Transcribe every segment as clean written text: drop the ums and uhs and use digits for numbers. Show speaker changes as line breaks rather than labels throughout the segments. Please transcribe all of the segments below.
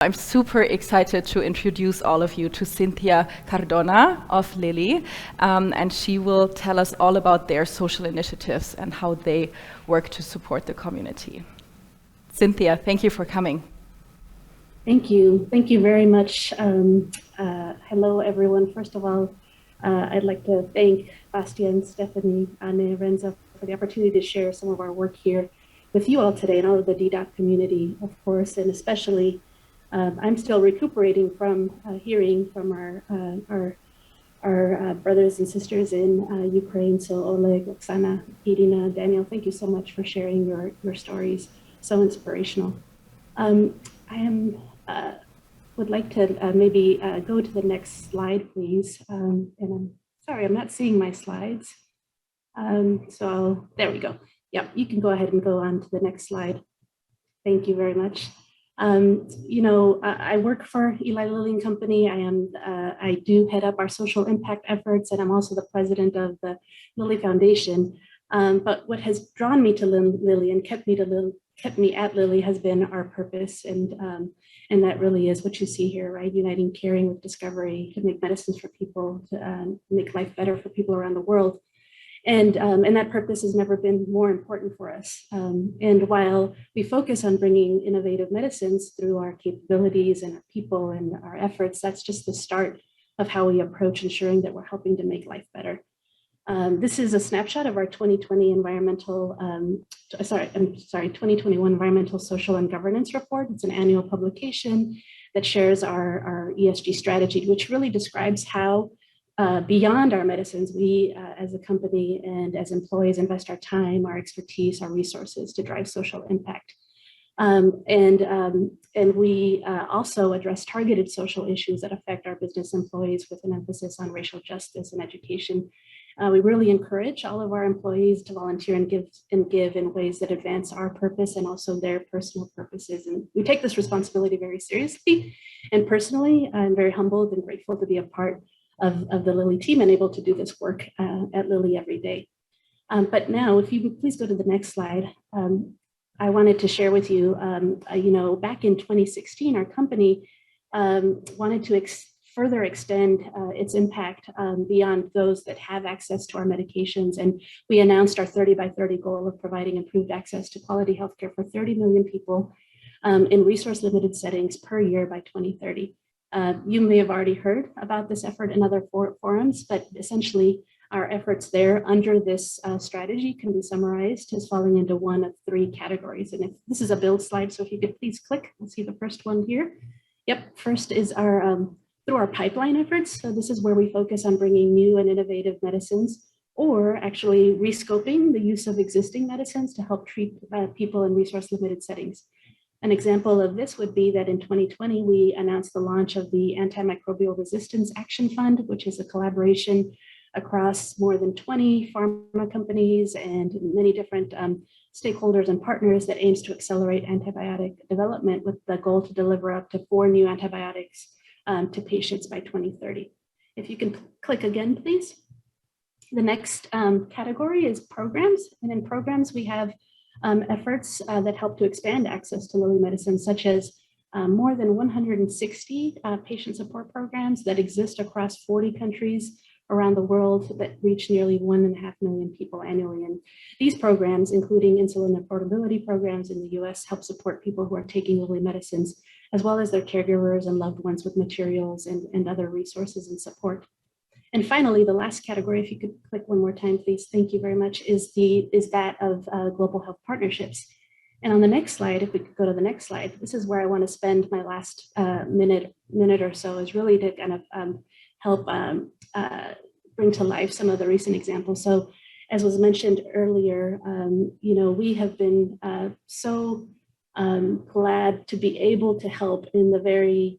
I'm super excited to introduce all of you to Cynthia Cardona of Lilly, and she will tell us all about their social initiatives and how they work to support the community. Cynthia, thank you for coming.
Thank you. Thank you very much. Hello, everyone. First of all, I'd like to thank Bastian, Stephanie, Anne, Renza for the opportunity to share some of our work here with you all today and all of the dedoc community, of course, and especially I'm still recuperating from hearing from our brothers and sisters in Ukraine. So Oleg, Oksana, Irina, Daniel, thank you so much for sharing your stories. So inspirational. Would like to maybe go to the next slide, please. And I'm sorry, I'm not seeing my slides. So there we go. Yeah, you can go ahead and go on to the next slide. Thank you very much. I work for Eli Lilly and Company. I do head up our social impact efforts, and I'm also the president of the Lilly Foundation. But what has drawn me to Lilly and kept me at Lilly has been our purpose, and that really is what you see here, right? Uniting caring with discovery to make medicines for people, to make life better for people around the world. And that purpose has never been more important for us. And while we focus on bringing innovative medicines through our capabilities and our people and our efforts, that's just the start of how we approach ensuring that we're helping to make life better. This is a snapshot of our 2021 Environmental, Social, and Governance Report. It's an annual publication that shares our ESG strategy, which really describes how beyond our medicines, we as a company and as employees invest our time, our expertise, our resources to drive social impact. And we also address targeted social issues that affect our business employees with an emphasis on racial justice and education. We really encourage all of our employees to volunteer and give in ways that advance our purpose and also their personal purposes. And we take this responsibility very seriously. And personally, I'm very humbled and grateful to be a part of the Lilly team and able to do this work at Lilly every day. But now, if you would please go to the next slide, I wanted to share with you, back in 2016, our company wanted to further extend its impact beyond those that have access to our medications. And we announced our 30 by 30 goal of providing improved access to quality healthcare for 30 million people in resource limited settings per year by 2030. You may have already heard about this effort in other forums, but essentially our efforts there under this strategy can be summarized as falling into one of three categories. And if this is a build slide, so if you could please click, we'll see the first one here. Yep, first is our through our pipeline efforts. So this is where we focus on bringing new and innovative medicines, or actually rescoping the use of existing medicines to help treat people in resource limited settings. An example of this would be that in 2020, we announced the launch of the Antimicrobial Resistance Action Fund, which is a collaboration across more than 20 pharma companies and many different stakeholders and partners that aims to accelerate antibiotic development with the goal to deliver up to 4 new antibiotics to patients by 2030. If you can click again, please. The next category is programs. And in programs, we have efforts that help to expand access to Lilly medicines, such as more than 160 patient support programs that exist across 40 countries around the world that reach nearly 1.5 million people annually. And these programs, including insulin affordability programs in the US, help support people who are taking Lilly medicines, as well as their caregivers and loved ones with materials and other resources and support. And finally, the last category, if you could click one more time, please, thank you very much, is that of global health partnerships. And on the next slide, if we could go to the next slide, this is where I want to spend my last minute or so, is really to kind of help bring to life some of the recent examples. So as was mentioned earlier, we have been so glad to be able to help in the very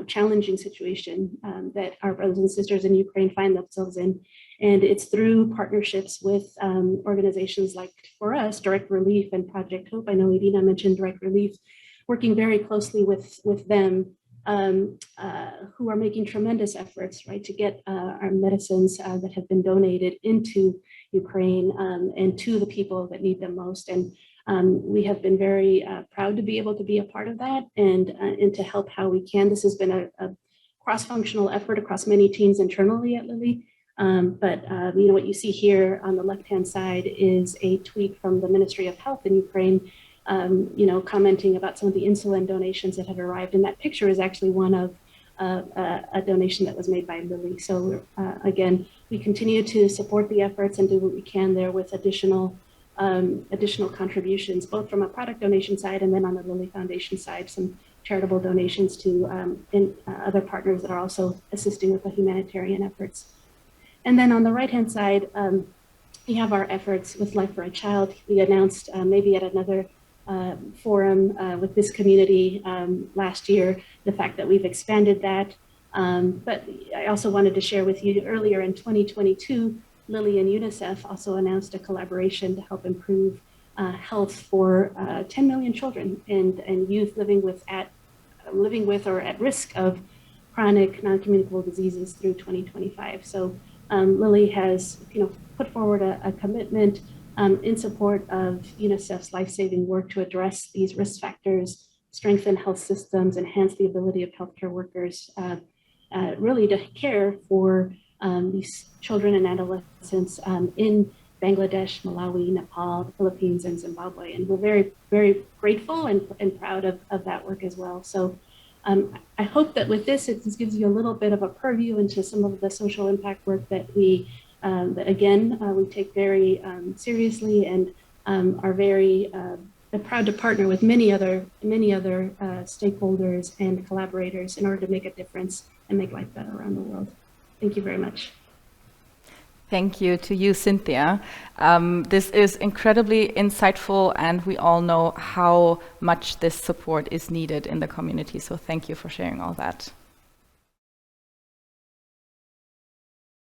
challenging situation that our brothers and sisters in Ukraine find themselves in. And it's through partnerships with organizations like, for us, Direct Relief and Project Hope. I know Irina mentioned Direct Relief, working very closely with them, who are making tremendous efforts, right, to get our medicines that have been donated into Ukraine and to the people that need them most. And We have been very proud to be able to be a part of that and to help how we can. This has been a cross-functional effort across many teams internally at Lilly. But what you see here on the left-hand side is a tweet from the Ministry of Health in Ukraine, commenting about some of the insulin donations that have arrived. And that picture is actually one of a donation that was made by Lilly. So again, we continue to support the efforts and do what we can there with additional contributions, both from a product donation side and then on the Lilly Foundation side, some charitable donations to other partners that are also assisting with the humanitarian efforts. And then on the right-hand side, we have our efforts with Life for a Child. We announced maybe at another forum with this community last year, the fact that we've expanded that. But I also wanted to share with you earlier in 2022, Lilly and UNICEF also announced a collaboration to help improve health for 10 million children and youth living with or at risk of chronic non-communicable diseases through 2025. So Lilly has put forward a commitment in support of UNICEF's life-saving work to address these risk factors, strengthen health systems, enhance the ability of healthcare workers really to care for these children and adolescents in Bangladesh, Malawi, Nepal, the Philippines, and Zimbabwe. And we're very, very grateful and proud of that work as well. So I hope that with this, it just gives you a little bit of a purview into some of the social impact work that we take very seriously and are very proud to partner with many other stakeholders and collaborators in order to make a difference and make life better around the world. Thank you very much.
Thank you to you, Cynthia. This is incredibly insightful, and we all know how much this support is needed in the community. So thank you for sharing all that.